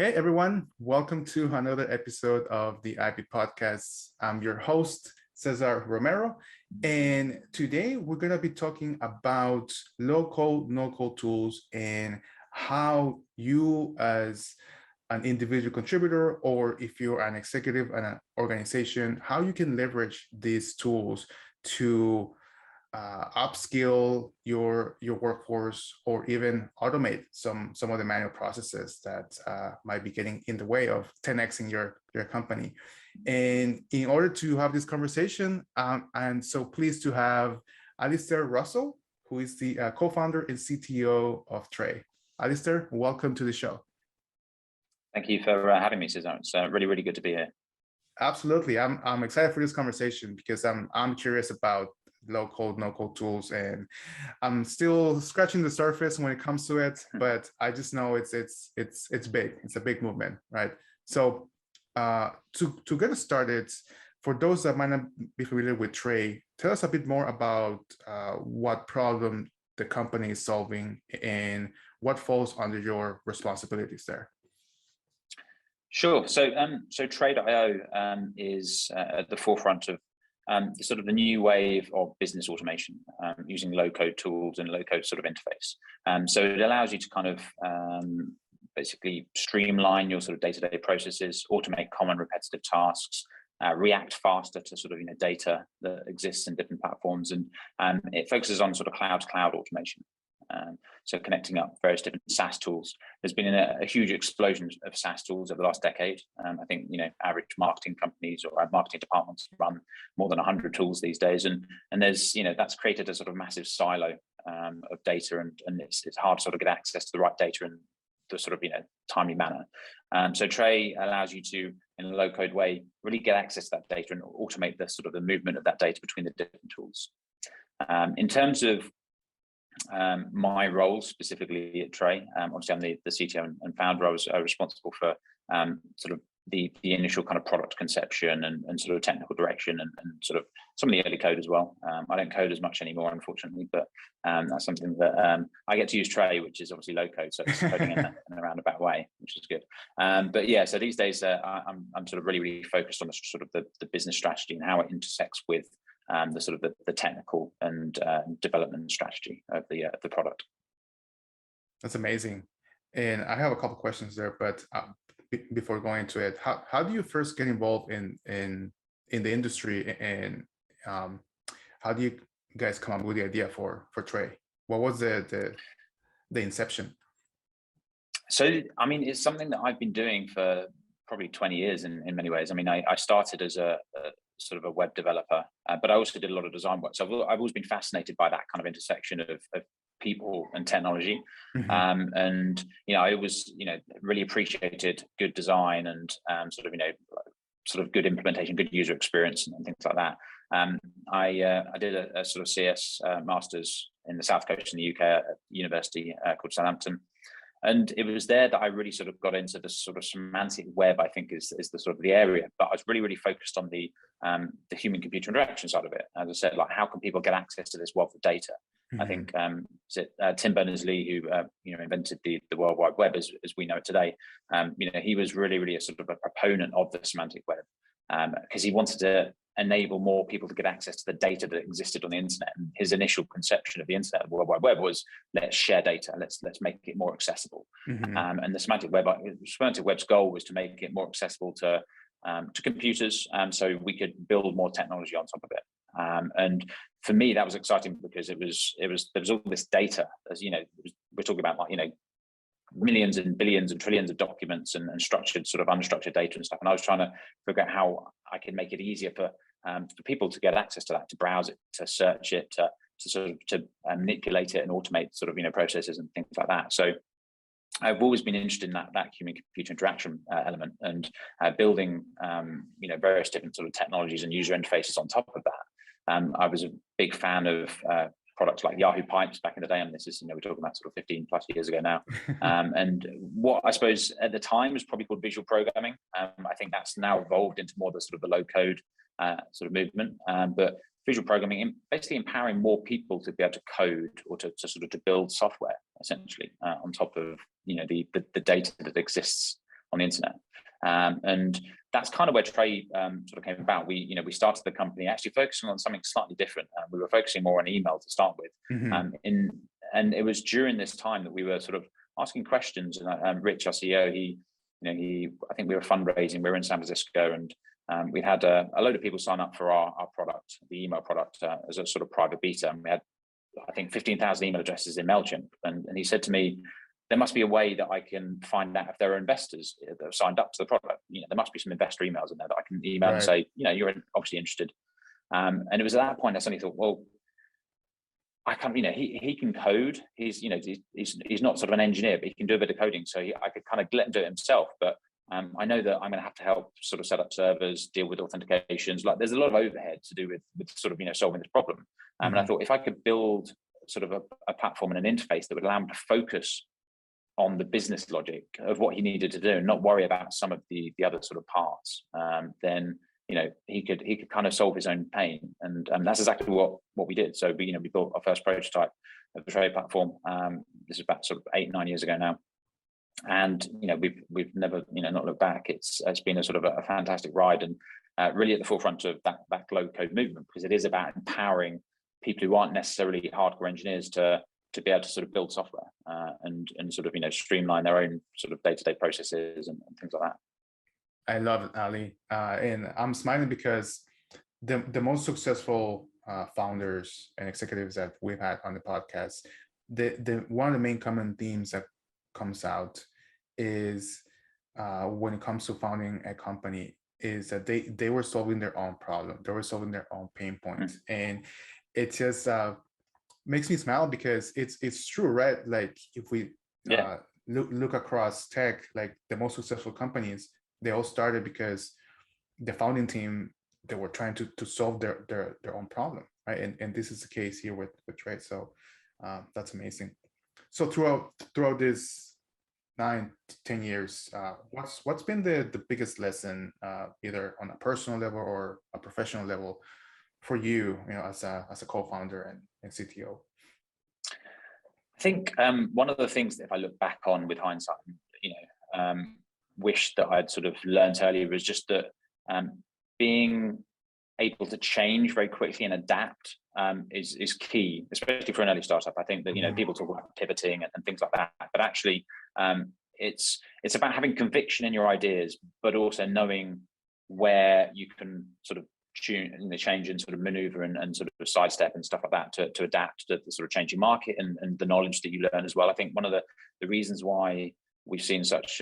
Hey everyone, welcome to another episode of the IP Podcast. I'm your host, Cesar Romero, and today we're going to be talking about low-code, no-code tools and how you as an individual contributor, or if you're an executive in an organization, how you can leverage these tools to upskill your workforce, or even automate some of the manual processes that might be getting in the way of 10xing your company. And in order to have this conversation, I'm so pleased to have Alistair Russell, who is the co-founder and CTO of Trey. Alistair, welcome to the show. Thank you for having me, Cesar. It's really good to be here. Absolutely, I'm excited for this conversation because I'm curious about low code, no code tools, and I'm still scratching the surface when it comes to it. But I just know it's big. It's a big movement, right? So to get us started, for those that might not be familiar with Trey, tell us a bit more about what problem the company is solving and what falls under your responsibilities there. Sure. So Trey.io is at the forefront of sort of the new wave of business automation using low-code tools and low-code sort of interface. So it allows you to kind of basically streamline your sort of day-to-day processes, automate common repetitive tasks, react faster to sort of data that exists in different platforms, and it focuses on sort of cloud-to-cloud automation. So connecting up various different SaaS tools. There's been a huge explosion of SaaS tools over the last decade. I think average marketing companies or marketing departments run more than 100 tools these days, and there's that's created a sort of massive silo of data, and it's hard to sort of get access to the right data in the sort of timely manner. So Trey allows you to, in a low-code way, really get access to that data and automate the sort of the movement of that data between the different tools. In terms of my role specifically at Trey, obviously I'm the CTO and founder. I was responsible for sort of the initial kind of product conception and sort of technical direction and sort of some of the early code as well. I don't code as much anymore, unfortunately, but that's something that I get to use Trey, which is obviously low code, so it's coding in a roundabout way, which is good. But yeah, so these days I'm sort of really focused on the sort of the business strategy and how it intersects with the sort of the technical and development strategy of the product. That's amazing. And I have a couple questions there, but before going into it, how do you first get involved in the industry, and how do you guys come up with the idea for Trey? What was the inception? So I mean, it's something that I've been doing for probably 20 years in many ways. I mean, I started as a sort of a web developer, but I also did a lot of design work. So I've always been fascinated by that kind of intersection of people and technology. Mm-hmm. And I always really appreciated good design and sort of good implementation, good user experience, and things like that. I did a sort of CS masters in the South Coast in the UK at a university called Southampton. And it was there that I really sort of got into the sort of semantic web, I think is the sort of the area. But I was really focused on the human computer interaction side of it. As I said, like, how can people get access to this wealth of data? Mm-hmm. I think Tim Berners-Lee, who invented the World Wide Web as we know it today. He was really a sort of a proponent of the semantic web because he wanted to enable more people to get access to the data that existed on the internet. And his initial conception of the internet, the World Wide Web, was let's share data, let's make it more accessible. Mm-hmm. And the semantic web's goal was to make it more accessible to computers, so we could build more technology on top of it. And for me, that was exciting because there was all this data, as we're talking about, like millions and billions and trillions of documents and structured sort of unstructured data and stuff. And I was trying to figure out how I could make it easier for people to get access to that, to browse it, to search it, to manipulate it and automate sort of processes and things like that. So I've always been interested in that human computer interaction element, and building various different sort of technologies and user interfaces on top of that. I was a big fan of products like Yahoo Pipes back in the day, and this is we're talking about sort of 15 plus years ago now. And what I suppose at the time was probably called visual programming. I think that's now evolved into more the sort of the low code sort of movement. But visual programming, basically empowering more people to be able to code or to build software essentially on top of the data that exists on the internet. And that's kind of where Trey sort of came about. We started the company actually focusing on something slightly different. We were focusing more on email to start with. And it was during this time that we were sort of asking questions. And Rich, our CEO, I think we were fundraising. We were in San Francisco, and we had a load of people sign up for our product, the email product, as a sort of private beta. And we had, I think, 15,000 email addresses in MailChimp. And he said to me, there must be a way that I can find out if there are investors that have signed up to the product. There must be some investor emails in there that I can email and say, you're obviously interested. And it was at that point I suddenly thought, well, I can't, he can code. He's not sort of an engineer, but he can do a bit of coding. So I could kind of let him do it himself. But I know that I'm going to have to help sort of set up servers, deal with authentications. Like, there's a lot of overhead to do with sort of, solving this problem. And I thought, if I could build sort of a platform and an interface that would allow him to focus on the business logic of what he needed to do and not worry about some of the other sort of parts, then he could kind of solve his own pain. And that's exactly what we did. So we built our first prototype of the Trey platform. This is about sort of 8-9 years ago now, and we've never not looked back. It's been a sort of a fantastic ride, and really at the forefront of that low code movement, because it is about empowering people who aren't necessarily hardcore engineers to be able to sort of build software and sort of streamline their own sort of day-to-day processes and things like that. I love it, Ali. And I'm smiling because the most successful founders and executives that we've had on the podcast, the one of the main common themes that comes out is when it comes to founding a company, is that they were solving their own problem. They were solving their own pain points. And it just makes me smile because it's true, right? Like, if we look across tech, like the most successful companies, they all started because the founding team, they were trying to solve their own problem, right? And this is the case here with Trey. So that's amazing. So throughout this 9-10 years, what's been the biggest lesson, either on a personal level or a professional level, for you, as a co-founder and CTO? I think one of the things that, if I look back on with hindsight, wish that I'd sort of learned earlier, was just that being able to change very quickly and adapt is key, especially for an early startup. I think that people talk about pivoting and things like that, but actually it's about having conviction in your ideas, but also knowing where you can sort of change and sort of maneuver and sort of sidestep and stuff like that to adapt to the sort of changing market and the knowledge that you learn as well. I think one of the reasons why we've seen such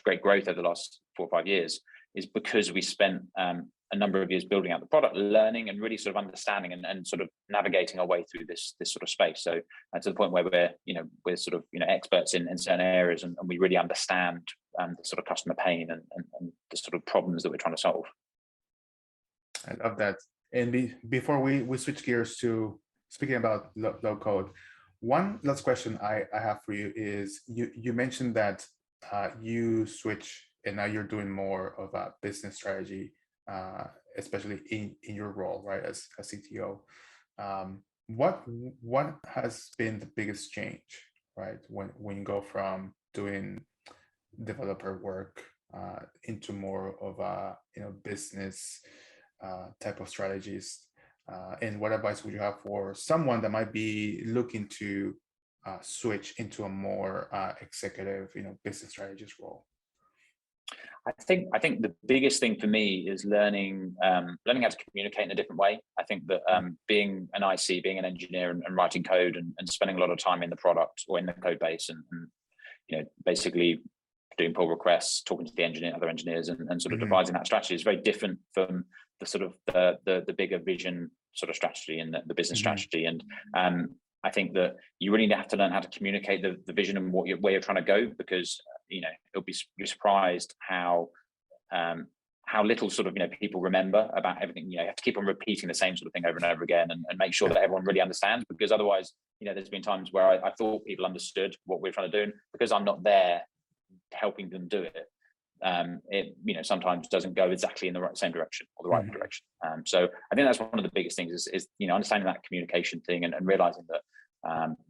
great growth over the last 4 or 5 years is because we spent a number of years building out the product, learning and really sort of understanding and sort of navigating our way through this sort of space. So to the point where we're sort of experts in certain areas, and we really understand the sort of customer pain and the sort of problems that we're trying to solve. I love that. And before we switch gears to speaking about low code, one last question I have for you is, you mentioned that you switch and now you're doing more of a business strategy, especially in your role, right, as a CTO. What has been the biggest change, right, when you go from doing developer work into more of a business type of strategies, and what advice would you have for someone that might be looking to switch into a more executive, business strategist role? I think the biggest thing for me is learning how to communicate in a different way. I think that being an IC, being an engineer and writing code and spending a lot of time in the product or in the code base and basically doing pull requests, talking to the other engineers and sort of devising that strategy is very different from the sort of the bigger vision sort of strategy and the business strategy. And I think that you really have to learn how to communicate the vision and where you're trying to go, because you're surprised how little sort of people remember about everything. You have to keep on repeating the same sort of thing over and over again and make sure that everyone really understands, because otherwise there's been times where I thought people understood what we're trying to do, and because I'm not there helping them do it, it sometimes doesn't go exactly in the same direction or the right direction. So I think that's one of the biggest things is understanding that communication thing and realizing that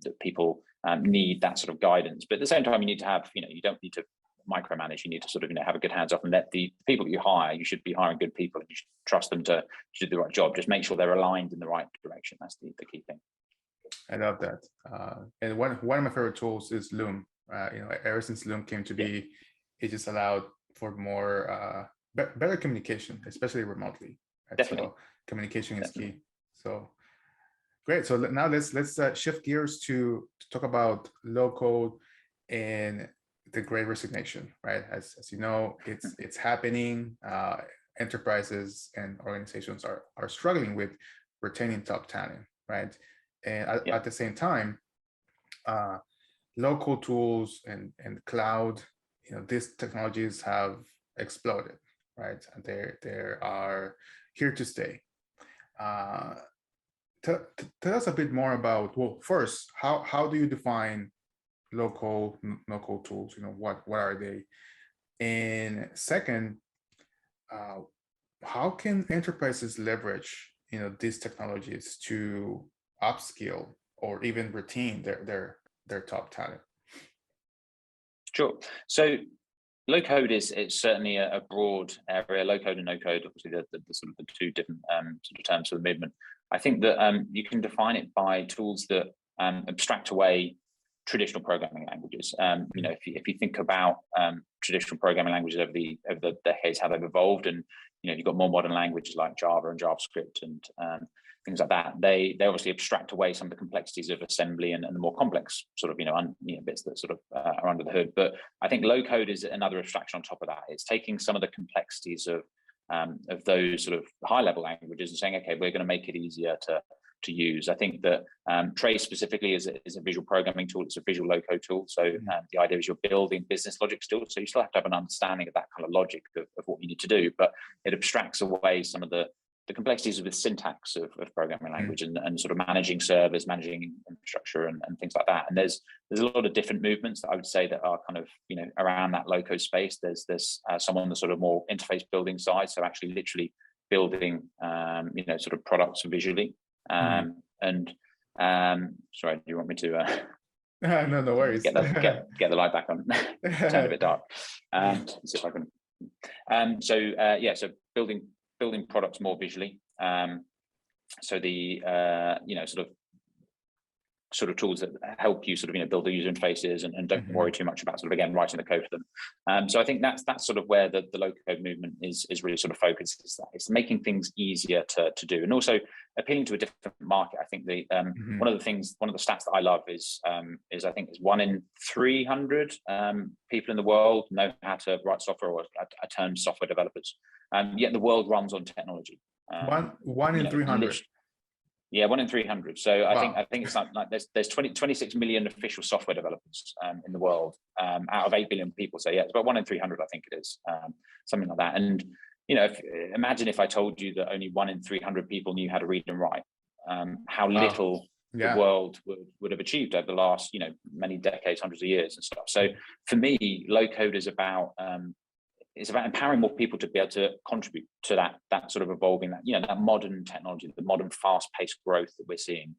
that people need that sort of guidance, but at the same time you need to have you don't need to micromanage. You need to sort of, have a good hands off, and let the people that you hire, you should be hiring good people, and you should trust them to do the right job. Just make sure they're aligned in the right direction. That's the key thing. I love that. And one of my favorite tools is Loom. Ever since Loom came to be, it just allowed for more better communication, especially remotely. Right? Definitely. So communication is key. So great. So now let's shift gears to talk about low code and the Great Resignation. Right, as you know, it's happening. Enterprises and organizations are struggling with retaining top talent. Right, and at the same time, low code tools and cloud, these technologies have exploded. Right, and they are here to stay. Tell us a bit more about, well, first, how do you define low code, no code tools? What are they? And second, how can enterprises leverage these technologies to upskill or even retain their top talent? Sure. So low code is certainly a broad area. Low code and no code, obviously, the sort of the two different sort of terms of the movement. I think that you can define it by tools that abstract away traditional programming languages. If you think about traditional programming languages over the decades, how they've evolved, and you've got more modern languages like Java and JavaScript and things like that. They obviously abstract away some of the complexities of assembly and the more complex sort of bits that sort of are under the hood. But I think low code is another abstraction on top of that. It's taking some of the complexities of those sort of high level languages and saying, okay, we're going to make it easier to use. I think that Trey specifically is a visual programming tool. It's a visual low code tool. So the idea is you're building business logic still. So you still have to have an understanding of that kind of logic of what you need to do, but it abstracts away some of the complexities of the syntax of programming language and sort of managing servers, managing infrastructure and things like that. And there's a lot of different movements that I would say that are kind of, around that low code space. There's some on the sort of more interface building side. So actually literally building, sort of products visually. Sorry, do you want me to no worries. Get the light back on. Turned a bit dark. See if I can. So building products more visually. So the sort of tools that help you sort of build the user interfaces and don't worry too much about sort of, again, writing the code for them. So I think that's sort of where the low code movement is really sort of focused. It's making things easier to do, and also appealing to a different market. I think one of the stats that I love is I think it's 1 in 300 people in the world know how to write software, or are termed software developers. Yet the world runs on technology. One in 300. Yeah, 1 in 300. So Wow. I think it's like there's 26 million official software developers in the world out of 8 billion people. So yeah, it's about 1 in 300, I think it is, something like that. And imagine if I told you that only 1 in 300 people knew how to read and write, how little the world would have achieved over the last many decades, hundreds of years and stuff. So for me, low code is about it's about empowering more people to be able to contribute to that sort of evolving, that modern technology, the modern fast-paced growth that we're seeing.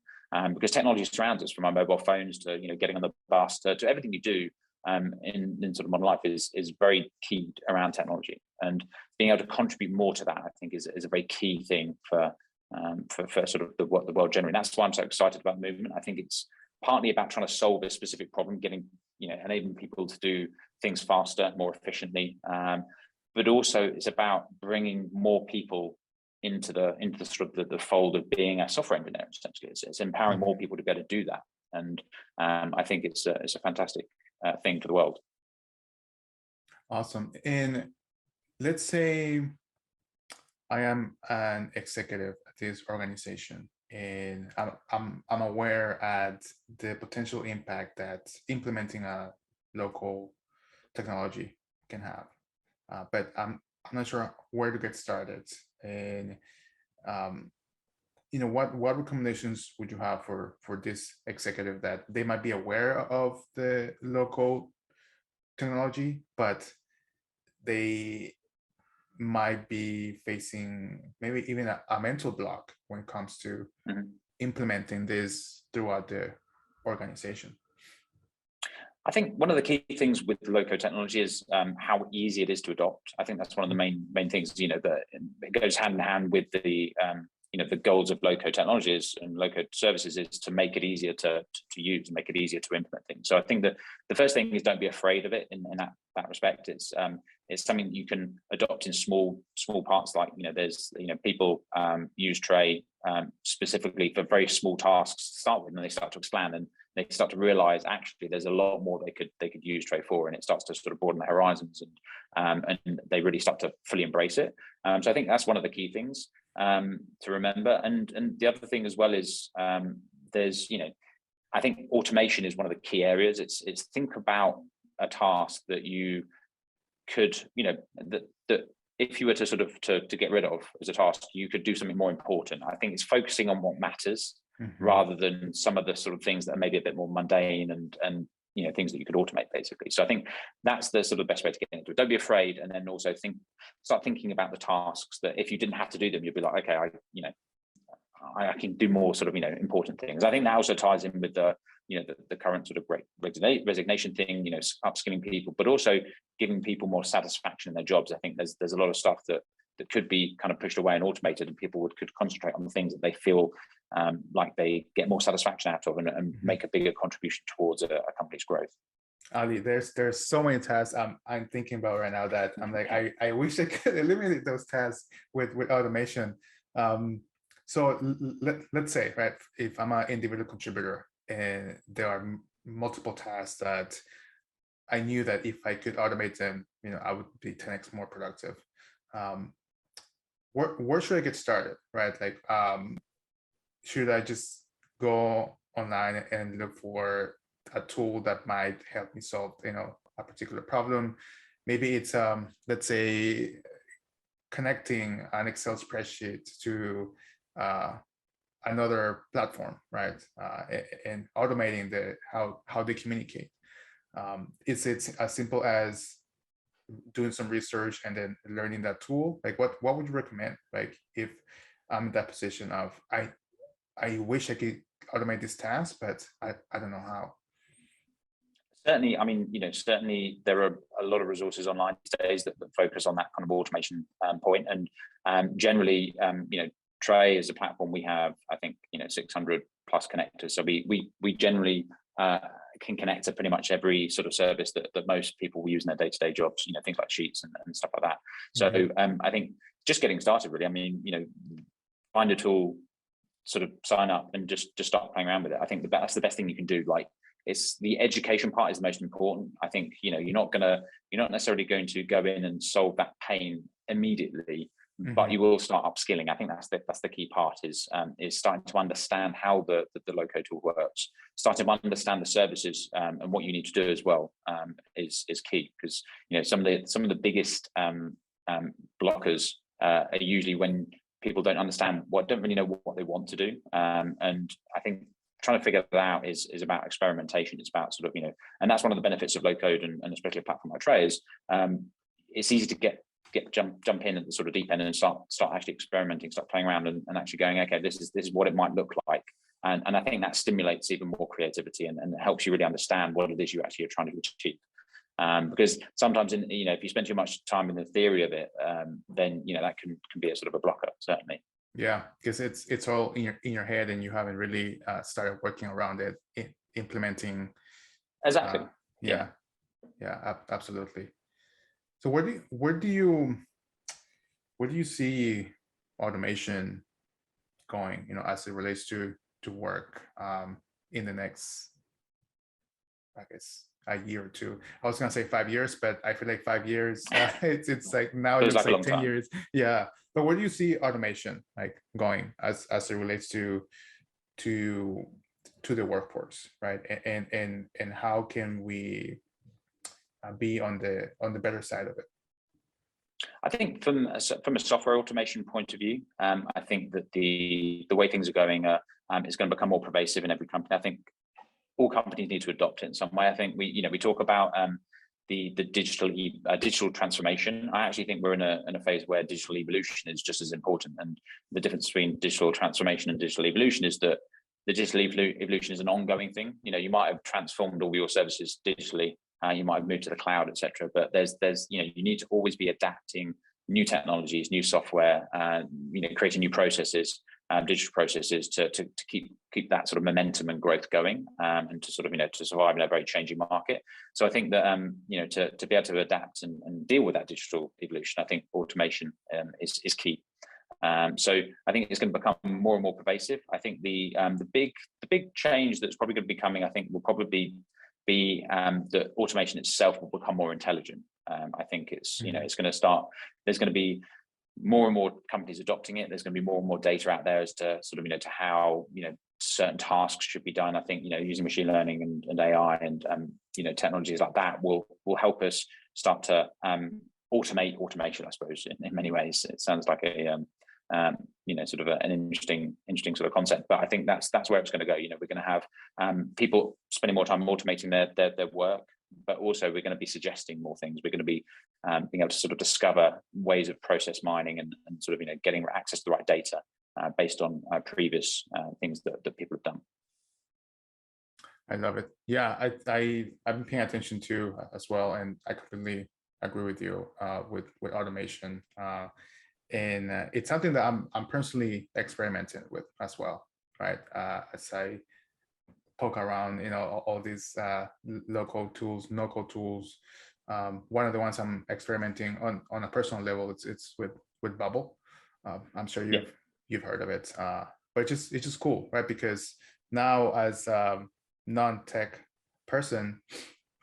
Because technology surrounds us, from our mobile phones to getting on the bus to everything you do in sort of modern life is very key around technology. And being able to contribute more to that, I think, is a very key thing for sort of the world generally. And that's why I'm so excited about the movement. I think it's partly about trying to solve a specific problem, enabling people to do things faster, more efficiently, but also it's about bringing more people into the sort of the fold of being a software engineer. Essentially, it's empowering more people to be able to do that, and I think it's a fantastic thing for the world. Awesome. And let's say I am an executive at this organization, and I'm aware at the potential impact that implementing a local technology can have, but I'm not sure where to get started. And what recommendations would you have for this executive that they might be aware of the local technology, but they might be facing maybe even a mental block when it comes to implementing this throughout the organization? I think one of the key things with low-code technology is how easy it is to adopt. I think that's one of the main things. That it goes hand in hand with the the goals of low-code technologies and low-code services is to make it easier to use, make it easier to implement things. So I think that the first thing is don't be afraid of it in that respect. It's something that you can adopt in small parts. Like there's people use Trey specifically for very small tasks to start with, and they start to expand and they start to realize actually there's a lot more they could use Trey for, and it starts to sort of broaden the horizons, and they really start to fully embrace it. So I think that's one of the key things to remember. And the other thing as well is there's I think automation is one of the key areas. It's think about a task that you could that if you were to sort of to get rid of as a task, you could do something more important. I think it's focusing on what matters rather than some of the sort of things that are maybe a bit more mundane and things that you could automate basically. So I think that's the sort of best way to get into it. Don't be afraid, and then also start thinking about the tasks that if you didn't have to do them, you'd be like, okay, I can do more sort of important things. I think that also ties in with the current sort of Great Resignation thing, upskilling people, but also giving people more satisfaction in their jobs. I think there's a lot of stuff that could be kind of pushed away and automated, and people could concentrate on the things that they feel like they get more satisfaction out of and make a bigger contribution towards a company's growth. Ali, there's so many tasks I'm thinking about right now that I'm like, I wish I could eliminate those tasks with automation. So let's say, right, if I'm an individual contributor and there are multiple tasks that I knew that if I could automate them, I would be 10x more productive. Where should I get started, right? Like, should I just go online and look for a tool that might help me solve, a particular problem? Maybe it's, let's say, connecting an Excel spreadsheet to another platform, right? And automating how they communicate. It's as simple as doing some research and then learning that tool. Like, what would you recommend? Like, if I'm in that position of I wish I could automate this task, but I don't know how. Certainly, I mean, certainly there are a lot of resources online these days that focus on that kind of automation point. And generally, Trey is a platform. We have, I think, 600 plus connectors. So we generally can connect to pretty much every sort of service that most people will use in their day-to-day jobs, things like Sheets and stuff like that. So I think just getting started, really. I mean, find a tool, sort of sign up and just start playing around with it. I think that's the best thing you can do. Like, it's the education part is the most important. I think, you're not necessarily going to go in and solve that pain immediately, but you will start upskilling. I think that's the key part is starting to understand how the low-code tool works, starting to understand the services and what you need to do as well is key, because some of the biggest blockers are usually when people don't really know what they want to do, and I think trying to figure that out is about experimentation. It's about sort of and that's one of the benefits of low-code and especially a platform like Trey is it's easy to jump in at the sort of deep end and start actually experimenting, start playing around and actually going, okay, this is what it might look like. And I think that stimulates even more creativity and helps you really understand what it is you actually are trying to achieve. Because sometimes if you spend too much time in the theory of it, then that can be a sort of a blocker, certainly. Yeah, because it's all in your head and you haven't really started working around it, implementing. Exactly. Yeah, absolutely. So where do you see automation going, as it relates to work in the next, I guess, a year or two? I was gonna say 5 years, but I feel like 5 years, it's like now it looks like 10 years. Yeah, but where do you see automation like going as it relates to the workforce, right? And how can we be on the better side of it? I think from a software automation point of view, I think that the way things are going is going to become more pervasive in every company. I think all companies need to adopt it in some way. I think we talk about the digital transformation. I actually think we're in a phase where digital evolution is just as important. And the difference between digital transformation and digital evolution is that the digital evolution is an ongoing thing. You might have transformed all your services digitally, you might have moved to the cloud, etc. But there's you need to always be adapting new technologies, new software, creating new processes, digital processes to keep that sort of momentum and growth going, and to sort of to survive in a very changing market. So I think that to be able to adapt and deal with that digital evolution, I think automation is key. So I think it's going to become more and more pervasive. I think the big change that's probably going to be coming, I think, will probably be that automation itself will become more intelligent. I think it's it's going to start. There's going to be more and more companies adopting it. There's going to be more and more data out there as to sort of to how certain tasks should be done. I think using machine learning and AI and technologies like that will help us start to automate automation. I suppose in many ways it sounds like a sort of an interesting sort of concept, but I think that's where it's going to go. We're going to have people spending more time automating their work, but also we're going to be suggesting more things. We're going to be being able to sort of discover ways of process mining and sort of getting access to the right data based on previous things that people have done. I love it. Yeah, I've been paying attention to as well, and I completely agree with you with automation. And it's something that I'm personally experimenting with as well, right? As I poke around, all these low-code tools, no-code tools. One of the ones I'm experimenting on a personal level, it's with Bubble. I'm sure you've heard of it, but it's just cool, right? Because now as a non-tech person,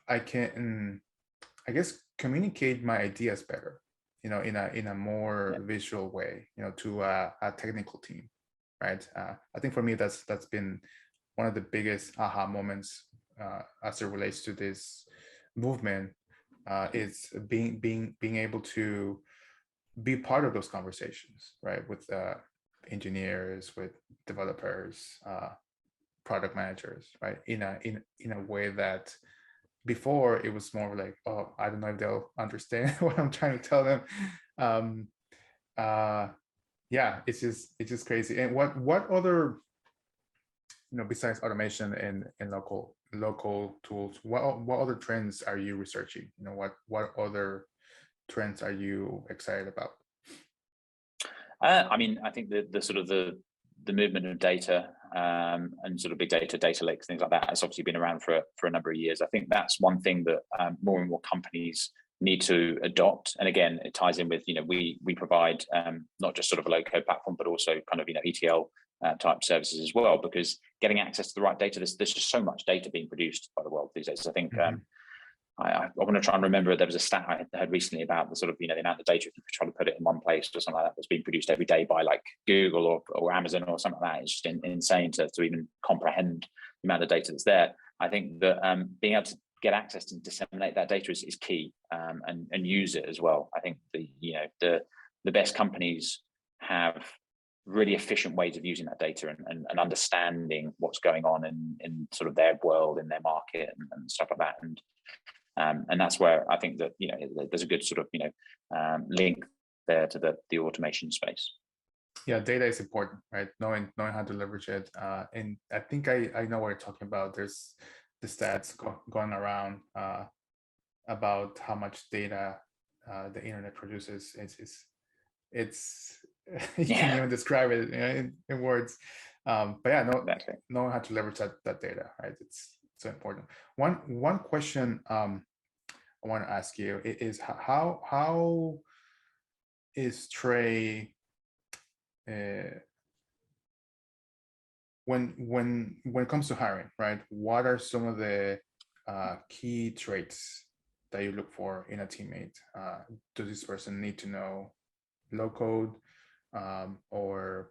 I can, I guess, communicate my ideas better, in a more visual way, to a technical team, right? I think for me that's been one of the biggest aha moments as it relates to this movement, is being able to be part of those conversations, right? With engineers, with developers, product managers, right? In a way that before it was more like, oh, I don't know if they'll understand what I'm trying to tell them. Yeah, it's just crazy. And what other, besides automation and local tools, what other trends are you researching? What other trends are you excited about? I mean, I think the sort of the movement of data and sort of big data lakes, things like that, has obviously been around for a number of years. I think that's one thing that more and more companies need to adopt. And again, it ties in with, we provide not just sort of a low-code platform, but also kind of, ETL type services as well, because getting access to the right data, there's just so much data being produced by the world these days. I think I want to try and remember, there was a stat I heard recently about the sort of, the amount of data, if you try to put it in one place or something like that, that's being produced every day by like Google or Amazon or something like that. It's just insane to even comprehend the amount of data that's there. I think that being able to get access and disseminate that data is key, and use it as well. I think the best companies have really efficient ways of using that data and understanding what's going on in sort of their world, in their market and stuff like that. And that's where I think that there's a good sort of link there to the automation space. Yeah, data is important, right? Knowing how to leverage it. And I think I know what you're talking about. There's the stats going around about how much data the internet produces. It's you can't even describe it in words. But yeah, knowing how to leverage that data, right? It's so important. One question I want to ask you is how is Trey when it comes to hiring, right? What are some of the key traits that you look for in a teammate? Does this person need to know low code, or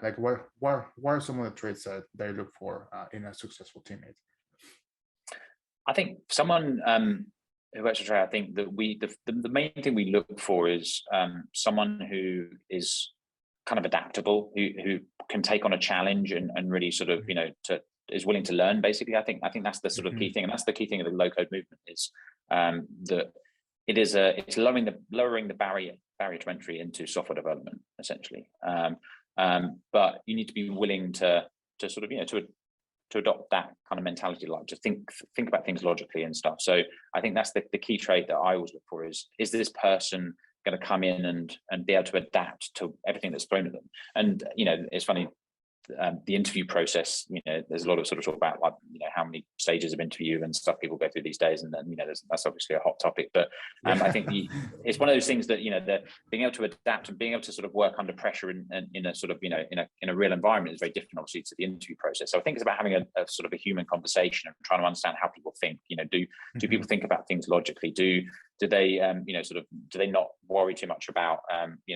like what are some of the traits that you look for in a successful teammate? I think someone who works for Trey, I think that the main thing we look for is someone who is kind of adaptable, who can take on a challenge and really sort of is willing to learn. Basically, I think that's the sort of key thing, and that's the key thing of the low code movement is that it's lowering the barrier to entry into software development, essentially. but you need to be willing to sort of, to adopt that kind of mentality, like to think about things logically and stuff. So I think that's the key trait that I always look for is this person going to come in and be able to adapt to everything that's thrown at them? And, it's funny, the interview process, there's a lot of sort of talk about, like, how many stages of interview and stuff people go through these days, and then that's obviously a hot topic, but I think it's one of those things that that being able to adapt and being able to sort of work under pressure in a sort of in a real environment is very different, obviously, to the interview process. So I think it's about having a sort of a human conversation and trying to understand how people think. Do people think about things logically? Do they do they not worry too much about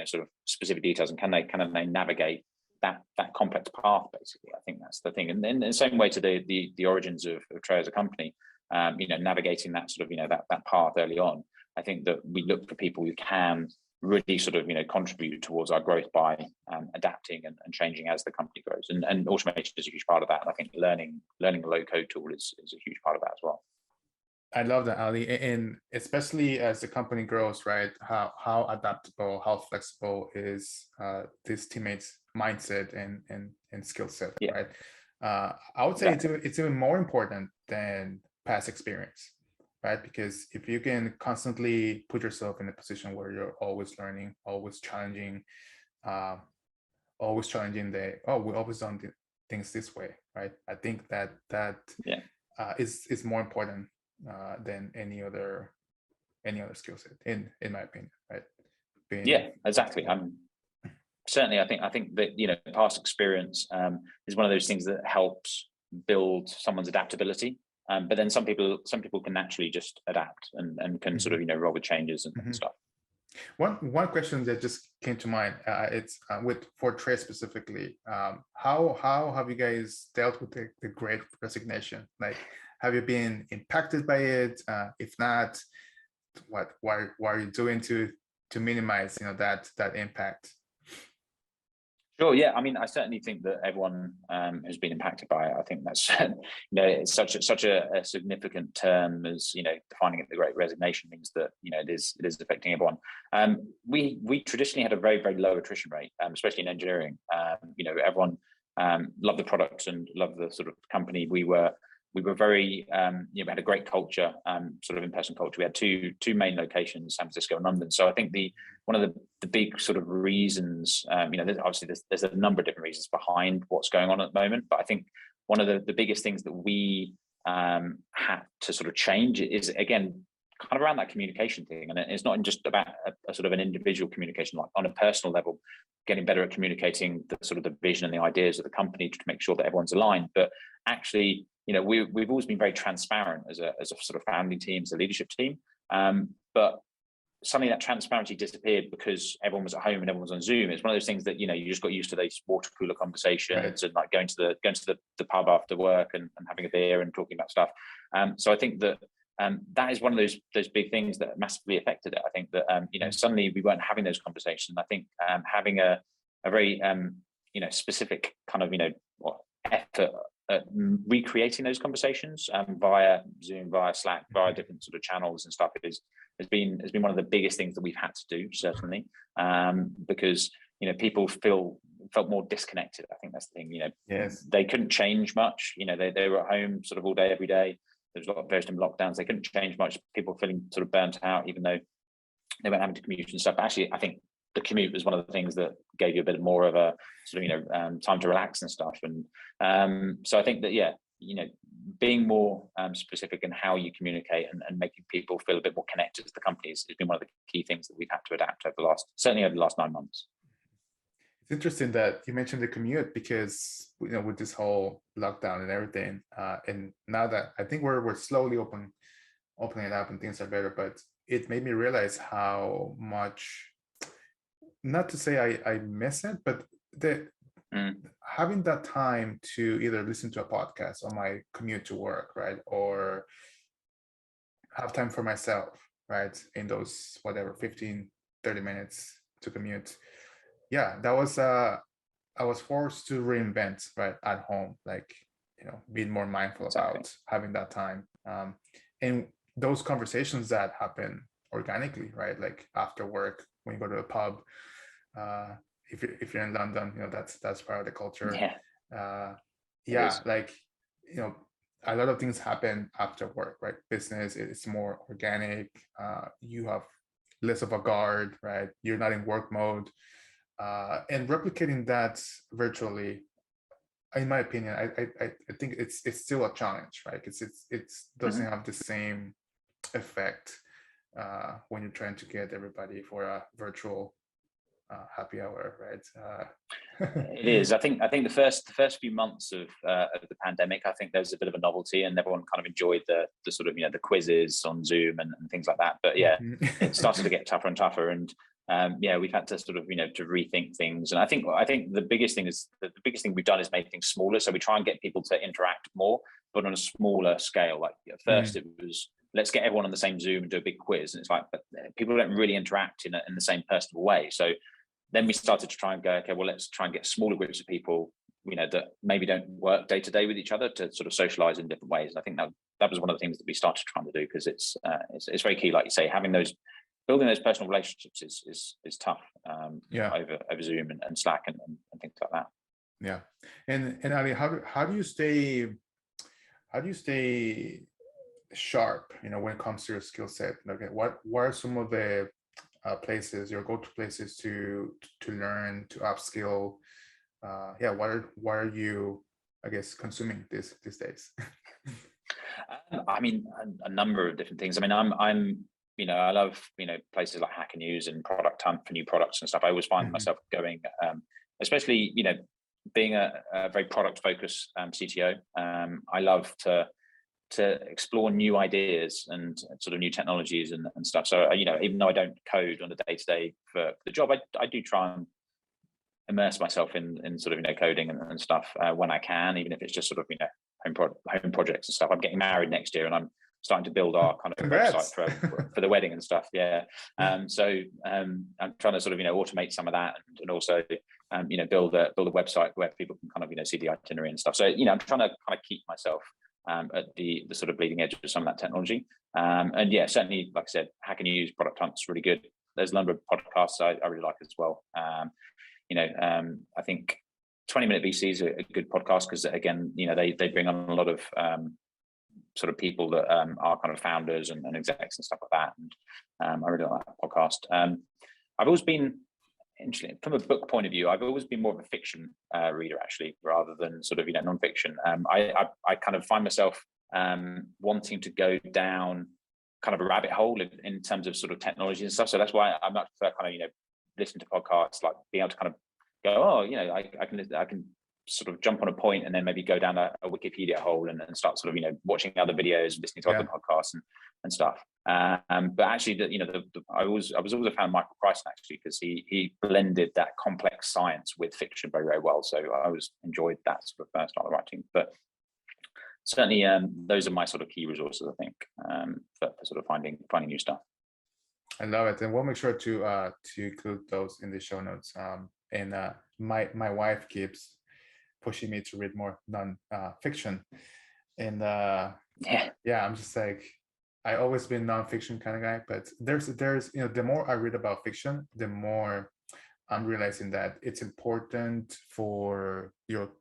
sort of specific details, and can they navigate that complex path? Basically, I think that's the thing. And in the same way to the origins of Trey as a company, navigating that sort of that path early on, I think that we look for people who can really sort of contribute towards our growth by adapting and changing as the company grows, and automation is a huge part of that. And I think learning a low code tool is a huge part of that as well. I love that, Ali, and especially as the company grows, right? How adaptable, how flexible is this teammates' mindset and skill set, right? I would say it's even more important than past experience, right? Because if you can constantly put yourself in a position where you're always learning, always challenging we always done things this way, right? I think that is more important than any other skill set, in my opinion, right? Exactly. Certainly, I think that past experience is one of those things that helps build someone's adaptability. But then some people can naturally just adapt and can sort of roll with changes and stuff. One question that just came to mind, it's for Trey specifically. How have you guys dealt with the Great Resignation? Like, have you been impacted by it? If not, what are you doing to minimize that impact? Sure. Yeah. I mean, I certainly think that everyone has been impacted by it. I think that's it's such a significant term as defining it. The Great Resignation means that it is affecting everyone. We traditionally had a very, very low attrition rate, especially in engineering. Everyone loved the product and loved the sort of company. We were very we had a great culture, sort of in-person culture. We had two main locations, San Francisco and London. So I think one of the big sort of reasons, there's a number of different reasons behind what's going on at the moment, but I think one of the biggest things that we had to sort of change is, again, kind of around that communication thing. And it's not just about a sort of an individual communication, like on a personal level, getting better at communicating the sort of the vision and the ideas of the company to make sure that everyone's aligned, but actually, we've always been very transparent as a sort of founding team, as a leadership team. But suddenly that transparency disappeared because everyone was at home and everyone was on Zoom. It's one of those things that you just got used to these water cooler conversations, and like going to the pub after work and having a beer and talking about stuff. So I think that that is one of those big things that massively affected it. I think that suddenly we weren't having those conversations. I think having a very specific kind of effort recreating those conversations via Zoom, via Slack, via different sort of channels and stuff has been one of the biggest things that we've had to do, certainly, because people felt more disconnected. I think that's the thing. Yes, they couldn't change much. They were at home sort of all day, every day. There was a lot of various lockdowns. They couldn't change much. People feeling sort of burnt out, even though they weren't having to commute and stuff. But actually, I think the commute was one of the things that gave you a bit more of a sort of time to relax and stuff. And so I think that being more specific in how you communicate and making people feel a bit more connected to the companies has been one of the key things that we've had to adapt over the last 9 months. It's interesting that you mentioned the commute, because with this whole lockdown and everything, and now that I think we're slowly opening it up and things are better, but it made me realize how much, not to say I miss it, but having that time to either listen to a podcast on my commute to work, right, or have time for myself, right, in those 15-30 minutes to commute. That was I was forced to reinvent, right, at home, like being more mindful about having that time, and those conversations that happen organically, right, like after work when you go to a pub, if you're in London, that's part of the culture. Yeah, Yeah, like, a lot of things happen after work, right? Business is more organic. You have less of a guard, right? You're not in work mode. And replicating that virtually, in my opinion, I think it's still a challenge, right? It doesn't have the same effect when you're trying to get everybody for a virtual happy hour, right? It is. I think the first few months of the pandemic, I think there was a bit of a novelty, and everyone kind of enjoyed the sort of the quizzes on Zoom and things like that. But yeah, it started to get tougher and tougher, and yeah, we've had to sort of to rethink things. And I think the biggest thing is the biggest thing we've done is make things smaller. So we try and get people to interact more, but on a smaller scale. Like at first, it was let's get everyone on the same Zoom and do a big quiz, and it's like, but people don't really interact in the same personal way. So then we started to try and go, okay, well, let's try and get smaller groups of people, that maybe don't work day to day with each other to sort of socialize in different ways. And I think that was one of the things that we started trying to do, because it's very key, like you say, building those personal relationships is tough. Over Zoom and Slack and things like that. Yeah, and Ali, how do you stay sharp? When it comes to your skill set. Okay, what are some of the your go-to places to learn, to upskill? What are you, I guess, consuming these days? I mean, a number of different things. I mean, I'm I love places like Hacker News and Product Hunt for new products and stuff. I always find myself going, especially being a very product focused CTO. I love to explore new ideas and sort of new technologies and stuff. So, even though I don't code on a day-to-day for the job, I do try and immerse myself in sort of, coding and stuff when I can, even if it's just sort of, home projects and stuff. I'm getting married next year, and I'm starting to build our kind of Congrats. website for the wedding and stuff. Yeah. So I'm trying to sort of, automate some of that, and also, build a website where people can kind of, see the itinerary and stuff. So, I'm trying to kind of keep myself at the sort of bleeding edge of some of that technology. And yeah, certainly, like I said, Hacker News, Product Hunt's really good. There's a number of podcasts I really like as well. I think 20-minute VC is a good podcast, because again, they bring on a lot of sort of people that are kind of founders and execs and stuff like that. And I really like that podcast. I've always been, from a book point of view, I've always been more of a fiction reader, actually, rather than sort of non-fiction. I kind of find myself wanting to go down kind of a rabbit hole in terms of sort of technology and stuff. So that's why I much prefer kind of listen to podcasts, like being able to kind of go, I can sort of jump on a point and then maybe go down a Wikipedia hole and start sort of watching other videos, listening to other podcasts and stuff. But actually, I was always a fan of Michael Crichton, actually, because he blended that complex science with fiction very, very well. So I always enjoyed that sort of style of writing. But certainly, those are my sort of key resources, I think, for sort of finding new stuff. I love it, and we'll make sure to include those in the show notes. And my wife keeps pushing me to read more non-fiction, and I'm just like, I always been non-fiction kind of guy, but there's the more I read about fiction, the more I'm realizing that it's important for your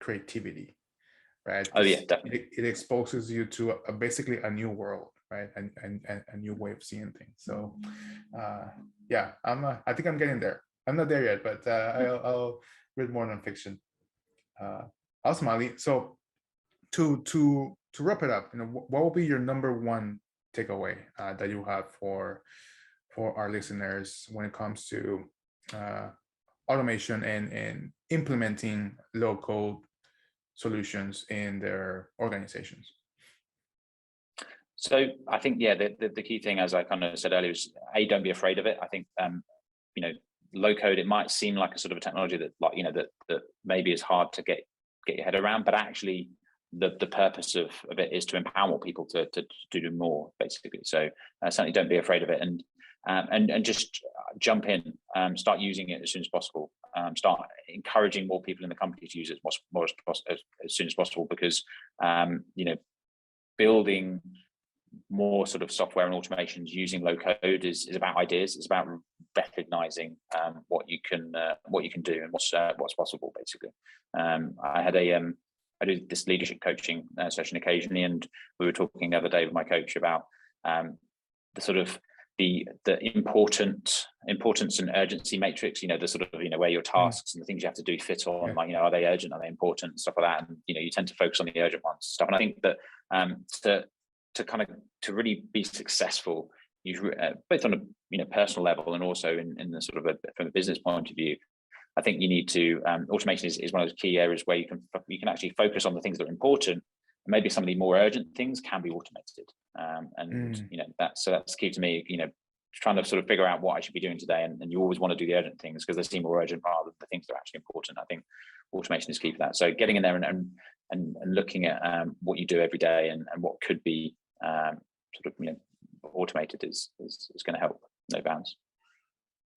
creativity, right? Oh yeah, definitely. It exposes you to basically a new world, right? And a new way of seeing things. So I think I'm getting there. I'm not there yet, but I'll read more non-fiction. Awesome, Ali. So to wrap it up, what will be your number one takeaway that you have for our listeners when it comes to automation and implementing low-code solutions in their organizations? So I think, the key thing, as I kind of said earlier, is don't be afraid of it. I think low code, it might seem like a sort of a technology that that maybe is hard to get your head around, but actually the purpose of it is to empower more people to do more, basically. So certainly don't be afraid of it, and just jump in, start using it as soon as possible. Start encouraging more people in the company to use it as soon as possible, because building more sort of software and automations using low code is about ideas. It's about recognizing what you can do and what's possible, basically. I do this leadership coaching session occasionally, and we were talking the other day with my coach about the sort of the importance and urgency matrix, the sort of, where your tasks and the things you have to do fit on, like, are they urgent, are they important, and stuff like that. And, you tend to focus on the urgent ones and stuff. And I think that to really be successful, you both on a personal level and also in the sort of from a business point of view, I think you need to, automation is one of those key areas where you can actually focus on the things that are important. And maybe some of the more urgent things can be automated. That's key to me, trying to sort of figure out what I should be doing today. And you always want to do the urgent things because they seem more urgent rather than the things that are actually important. I think automation is key for that. So getting in there and looking at what you do every day and what could be automated is going to help, no bounds.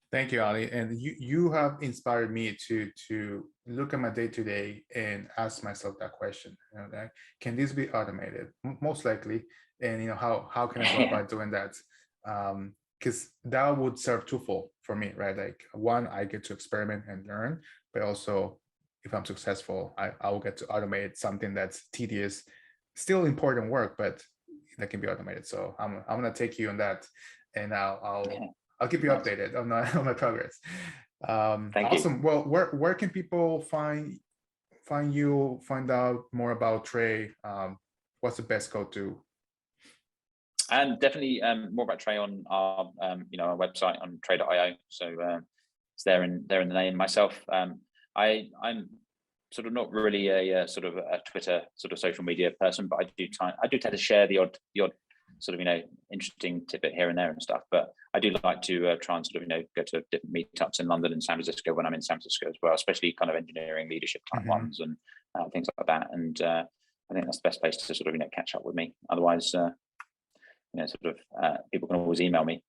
Thank you, Ali. And you have inspired me to look at my day-to-day and ask myself that question. Can this be automated? Most likely. And how can I go about doing that? Because that would serve twofold for me, right? Like, one, I get to experiment and learn, but also if I'm successful, I will get to automate something that's tedious, still important work, but that can be automated. So I'm gonna take you on that, and I'll keep you updated on my progress. Awesome. Well, where can people find you, find out more about Trey? What's the best go-to? And definitely more about Trey on our our website on trey.io. So it's there in the name. Myself, I'm sort of not really a sort of a Twitter sort of social media person, but I do tend to share the odd sort of interesting tidbit here and there and stuff. But I do like to try and sort of go to different meetups in London and San Francisco when I'm in San Francisco as well, especially kind of engineering leadership type ones and things like that. And I think that's the best place to sort of catch up with me. Otherwise, people can always email me.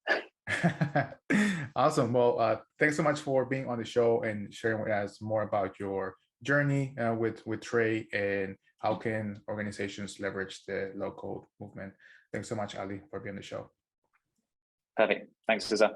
Awesome. Well, thanks so much for being on the show and sharing with us more about your journey with Trey and how can organizations leverage the low code movement. Thanks so much, Ali, for being on the show. Perfect. Thanks, Cesar.